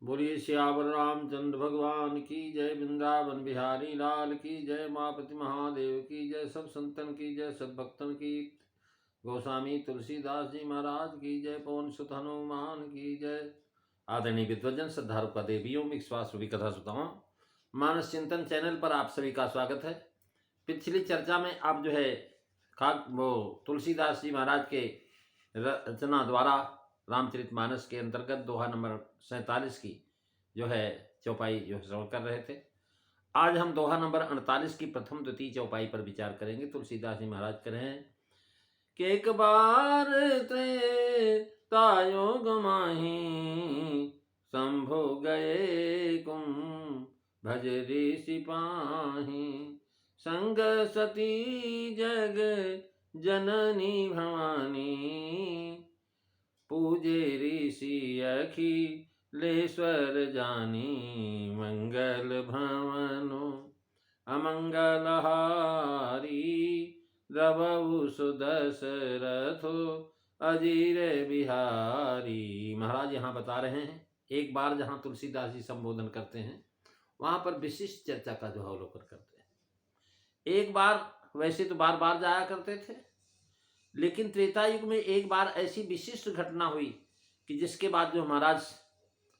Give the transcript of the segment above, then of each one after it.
बोलिए सियावर रामचंद्र भगवान की जय। वृंदावन बिहारी लाल की जय। मापति महादेव की जय। सब संतन की जय, सब भक्तन की। गोस्वामी तुलसीदास जी महाराज की जय। पवन सुत हनुमान की जय। आदरणीय विद्वजन, श्रद्धालु का देवियों, विश्वास रूपी कथा सुताओं, मानस चिंतन चैनल पर आप सभी का स्वागत है। पिछली चर्चा में आप जो है तुलसीदास जी महाराज के रचना द्वारा रामचरितमानस के अंतर्गत दोहा नंबर 47 की जो है चौपाई जो श्रवण कर रहे थे। आज हम दोहा नंबर 48 की प्रथम द्वितीय चौपाई पर विचार करेंगे। तुलसीदास जी महाराज कह रहे हैं कि एक बार त्रेतायुग माही शंभु गए कुम भज ऋषि पाही संग सती जग जननी भवानी पूजे ऋषि अखिलेश्वर जानी मंगल भवनो अमंगल हारी रवु सुदशरथो अजीर बिहारी। महाराज यहाँ बता रहे हैं एक बार जहाँ तुलसीदास जी संबोधन करते हैं वहाँ पर विशिष्ट चर्चा का जो अवलोकन करते हैं। एक बार वैसे तो बार बार जाया करते थे, लेकिन त्रेता युग में एक बार ऐसी विशिष्ट घटना हुई कि जिसके बाद जो महाराज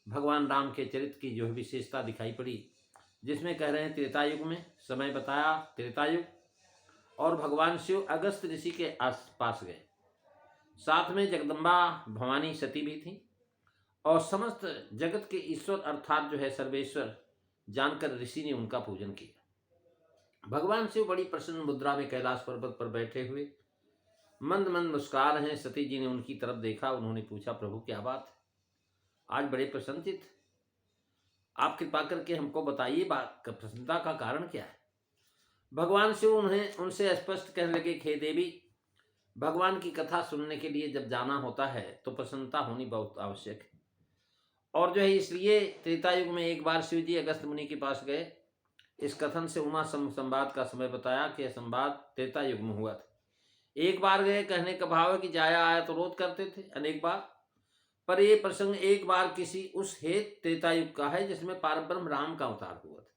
भगवान राम के चरित्र की जो विशेषता दिखाई पड़ी, जिसमें कह रहे हैं त्रेता युग में समय बताया त्रेता युग, और भगवान शिव अगस्त ऋषि के आस पास गए। साथ में जगदम्बा भवानी सती भी थी, और समस्त जगत के ईश्वर अर्थात जो है सर्वेश्वर जानकर ऋषि ने उनका पूजन किया। भगवान शिव बड़ी प्रसन्न मुद्रा में कैलाश पर्वत पर बैठे हुए मंद मंद मुस्कुरा रहे हैं। सती जी ने उनकी तरफ देखा, उन्होंने पूछा, प्रभु क्या बात है, आज बड़े प्रसन्नचित, आप कृपा करके हमको बताइए बात का प्रसन्नता का कारण क्या है। भगवान शिव उन्हें उनसे स्पष्ट कहने लगे, हे देवी, भगवान की कथा सुनने के लिए जब जाना होता है तो प्रसन्नता होनी बहुत आवश्यक है, और जो है इसलिए त्रेता युग में एक बार शिव जी अगस्त मुनि के पास गए। इस कथन से उमा संवाद का समय बताया कि यह संवाद त्रेता युग में हुआ था। एक बार गए कहने का भाव है कि जाया आया तो रोध करते थे अनेक बार, पर यह प्रसंग एक बार किसी उस हेत त्रेता युग का है जिसमें पारब्रह्म राम का अवतार हुआ था।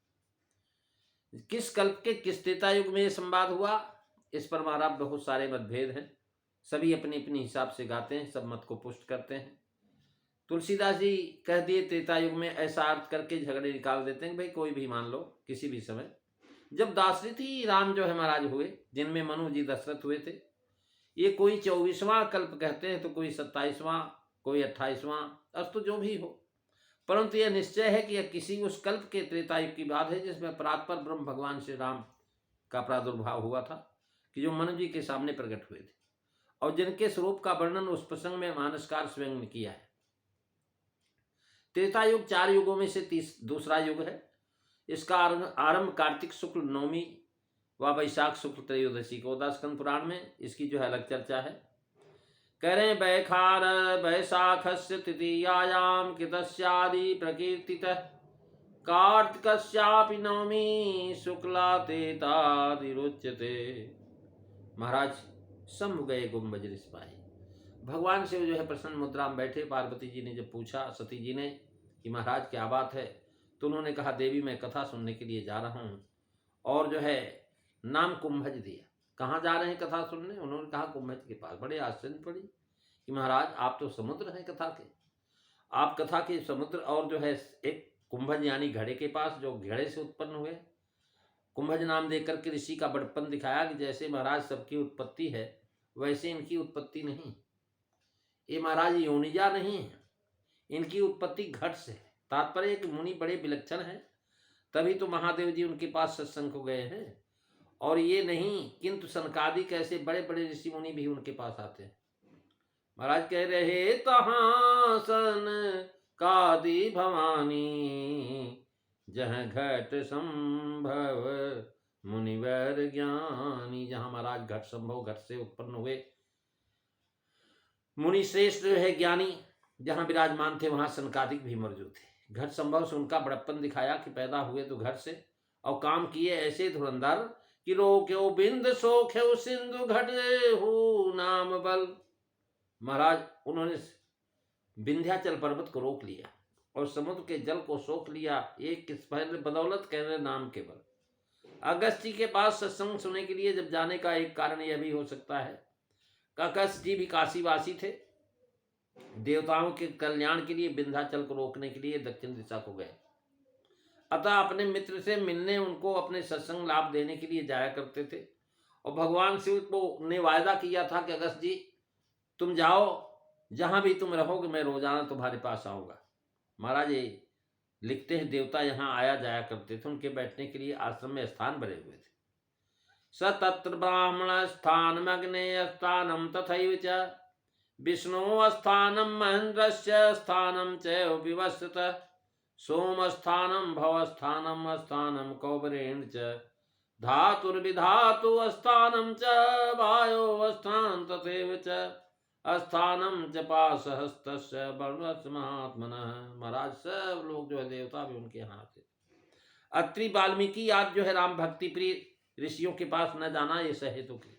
किस कल्प के किस त्रेता युग में यह संवाद हुआ, इस पर महाराज बहुत सारे मतभेद हैं। सभी अपने अपने हिसाब से गाते हैं, सब मत को पुष्ट करते हैं। तुलसीदास जी कह दिए त्रेता युग में, ऐसा अर्थ करके झगड़े निकाल देते हैं भाई कोई भी मान लो किसी भी समय। जब दाशरथी राम जो है महाराज हुए, जिनमें मनु जी दशरथ हुए थे, ये कोई 24वां कल्प कहते हैं तो कोई 27वां, कोई 28वां, अस्तु जो भी हो, परंतु यह निश्चय है कि यह किसी उस कल्प के त्रेता युग की बात है जिसमें परात्पर ब्रह्म भगवान श्री राम का प्रादुर्भाव हुआ था, कि जो मनु जी के सामने प्रकट हुए थे, और जिनके स्वरूप का वर्णन उस प्रसंग में मानसकार स्वयं ने किया है। त्रेता युग 4 युगों में से दूसरा युग है। इसका आरंभ कार्तिक शुक्ल नवमी व वैशाख शुक्ल त्रयोदशी को, स्कंद पुराण में इसकी जो है अलग चर्चा है। कह रहे हैं बैखार वैशाखस्य तृतीयायाम कृतस्यादि प्रकीर्तितः कार्तिकस्यापि नवमी शुक्ला तेतादिरुच्यते। महाराज शंभु गए गुंबज रिसपाई। भगवान शिव जो है प्रसन्न मुद्रा में बैठे। पार्वती जी ने जब पूछा सती जी ने कि महाराज क्या बात है, तो उन्होंने कहा, देवी मैं कथा सुनने के लिए जा रहा हूँ, और जो है नाम कुंभज दिया। कहाँ जा रहे हैं कथा सुनने, उन्होंने कहा कुंभज के पास। बड़े आश्चर्य पड़ी कि महाराज आप तो समुद्र हैं कथा के, आप कथा के समुद्र, और जो है एक कुंभज यानी घड़े के पास, जो घड़े से उत्पन्न हुए। कुंभज नाम देकर के ऋषि का बड़पन दिखाया कि जैसे महाराज सबकी उत्पत्ति है वैसे इनकी उत्पत्ति नहीं। ये महाराज योनिजा नहीं है, इनकी उत्पत्ति घट से है। तात्पर्य कि मुनि बड़े विलक्षण हैं, तभी तो महादेव जी उनके पास सत्संग को गए हैं, और ये नहीं किंतु सनकादिक ऐसे बड़े बड़े ऋषि मुनि भी उनके पास आते हैं। महाराज कह रहे तहाँ सन कादि भवानी जहाँ घट संभव मुनिवर ज्ञानी। जहाँ महाराज घट संभव, घट से उत्पन्न हुए मुनि श्रेष्ठ जो है ज्ञानी जहाँ विराजमान थे, वहां सनकादिक भी मौजूद थे। घट संभव से उनका बड़प्पन दिखाया कि पैदा हुए तो घट से, और काम किए ऐसे धुरंधर कि रोक्यो बिंद सोख्यो सिंधु घट हु नाम बल। महाराज उन्होंने विंध्याचल पर्वत को रोक लिया, और समुद्र के जल को सोख लिया, एक किस बदौलत कह रहे नाम के बल। अगस्त जी के पास सत्संग सुनने के लिए जब जाने का एक कारण यह भी हो सकता है कि अगस्त जी भी काशीवासी थे, देवताओं के कल्याण के लिए विंध्याचल को रोकने के लिए दक्षिण दिशा को गए, अतः अपने मित्र से मिलने उनको अपने सत्संग लाभ देने के लिए जाया करते थे। और भगवान शिव को ने वायदा किया था कि अगस्त जी तुम जाओ, जहां भी तुम रहोगे मैं रोजाना तुम्हारे पास आऊंगा। महाराज ये लिखते हैं देवता यहाँ आया जाया करते थे, उनके बैठने के लिए आश्रम में स्थान बने हुए थे। स तत्र ब्राह्मण स्थान अग्नेय स्थानम तथैव च विष्णु स्थानम महेंद्रस्य स्थानम च विवस्वतः सोम स्थानम भव स्थानम स्थानम कौबरेण च धातुर्विधातु स्थानम च वायो स्थान तथैव च स्थानम च पाशहस्तस्य वर्णस्य महात्मनः। महाराज सब लोग जो है देवता भी उनके यहाँ थे। अत्रि वाल्मीकि आज जो है राम भक्ति प्रिय ऋषियों के पास न जाना ये सहेतुक है।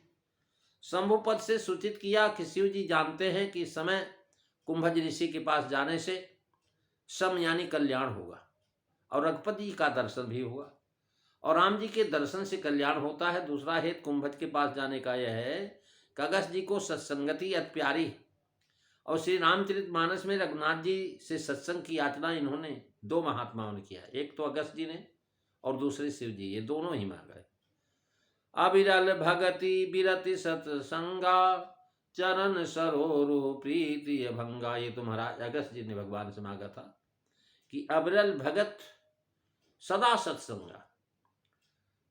शंभुपद से सूचित किया कि शिव जी जानते हैं कि इस समय कुंभज ऋषि के पास जाने से सम यानी कल्याण होगा और रघुपति जी का दर्शन भी होगा, और राम जी के दर्शन से कल्याण होता है। दूसरा हेतु कुंभज के पास जाने का यह है कि अगस्त जी को सत्संगति अति प्यारी है, और श्री रामचरित मानस में रघुनाथ जी से सत्संग की याचना इन्होंने दो महात्माओं ने किया, एक तो अगस्त जी ने और दूसरे शिव जी, ये दोनों ही मांग गए। अविरल भगति बिरति सत्संगा चरण सरोरु प्रीति भंगा। ये तो महाराज अगस्त जी ने भगवान से मांगा था कि अविरल भगत सदा सत्संगा,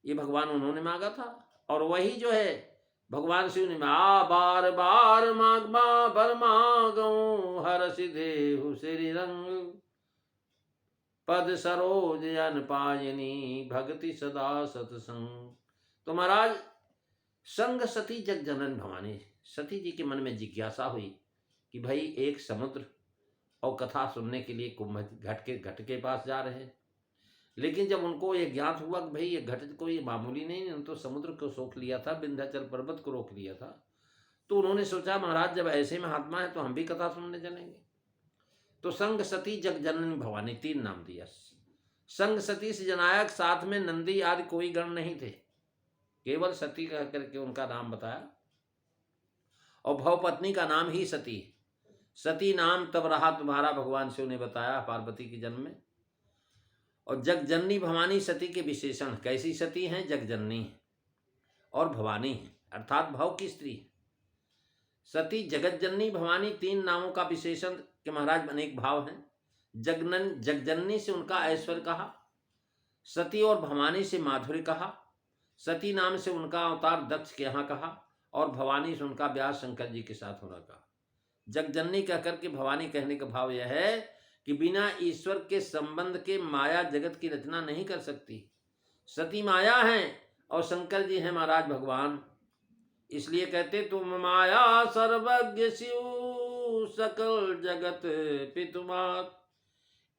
ये भगवान उन्होंने मांगा था। और वही जो है भगवान शिव ने बार बार मांगमा बर मांगू हर सिद्धेहु श्री रंग पद सरोज अन पायनी भक्ति सदा सत्संग। तो महाराज संग सती जग जनन भवानी, सती जी के मन में जिज्ञासा हुई कि भाई एक समुद्र और कथा सुनने के लिए कुंभ घट के पास जा रहे हैं, लेकिन जब उनको ये ज्ञात हुआ कि भाई ये घट कोई मामूली नहीं, तो समुद्र को सोख लिया था, विंध्याचल पर्वत को रोक लिया था, तो उन्होंने सोचा महाराज जब ऐसे महात्मा है तो हम भी कथा सुनने चलेंगे। तो संग सती जग जननी भवानी तीन नाम दिया। संग सती से जनायक साथ में नंदी आदि कोई गण नहीं थे, केवल सती कह करके उनका नाम बताया। और भव पत्नी का नाम ही सती, सती नाम तब रहा तुम्हारा, भगवान शिव ने बताया पार्वती के जन्म में। और जगजननी भवानी सती के विशेषण, कैसी सती हैं? जगजननी है और भवानी है, अर्थात भव की स्त्री है। सती जगतजननी भवानी तीन नामों का विशेषण के महाराज अनेक भाव हैं। जगजननी से उनका ऐश्वर्य कहा, सती और भवानी से माधुर्य कहा, सती नाम से उनका अवतार दक्ष के यहाँ कहा, और भवानी से उनका ब्याह शंकर जी के साथ होना कहा। जगजननी कहकर के भवानी कहने का भाव यह है कि बिना ईश्वर के संबंध के माया जगत की रचना नहीं कर सकती। सती माया है और शंकर जी हैं महाराज भगवान, इसलिए कहते तुम माया सर्वज्ञ शिव सकल जगत पितुमात।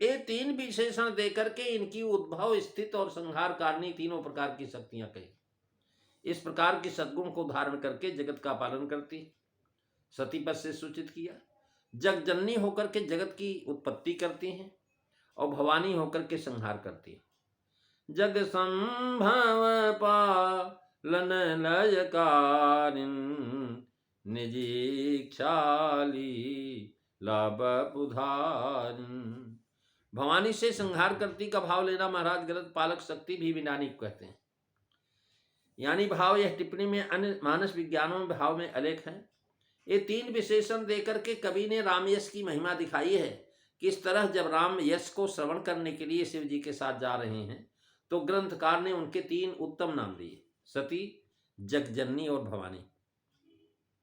ये तीन विशेषण देकर के इनकी उद्भव स्थित और संहार कारणीय तीनों प्रकार की शक्तियां कही। इस प्रकार के सद्गुण को धारण करके जगत का पालन करती। सती पद से सूचित किया, जगजननी होकर के जगत की उत्पत्ति करती हैं और भवानी होकर के संहार करती है। जग संभव पालन लयकारिन निजी क्षाली लाभ उधारिन। भवानी से संहार करती का भाव लेना महाराज गलत, पालक शक्ति भी विनानी कहते हैं। यानी भाव यह टिप्पणी में अन्य मानस विज्ञानों में भाव में अलेख है। ये तीन विशेषण देकर के कवि ने राम यश की महिमा दिखाई है। किस तरह जब राम यश को श्रवण करने के लिए शिव जी के साथ जा रहे हैं तो ग्रंथकार ने उनके तीन उत्तम नाम दिए, सती, जगजननी और भवानी।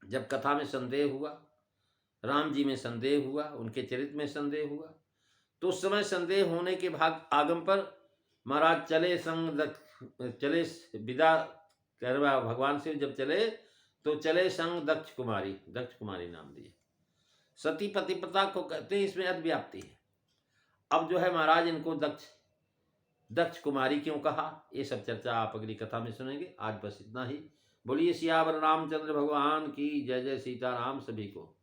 जब कथा में संदेह हुआ, राम जी में संदेह हुआ, उनके चरित्र में संदेह हुआ, तो उस समय संदेह होने के भाग आगम पर महाराज चले विदा करवा, भगवान शिव जब चले तो चले संग दक्ष कुमारी नाम दिए। सती पतिव्रता को कहते हैं, इसमें अद्व्याप्ति है। अब जो है महाराज इनको दक्ष कुमारी क्यों कहा, ये सब चर्चा आप अगली कथा में सुनेंगे। आज बस इतना ही। बोलिए सियावर रामचंद्र भगवान की जय। जय सीताराम सभी को।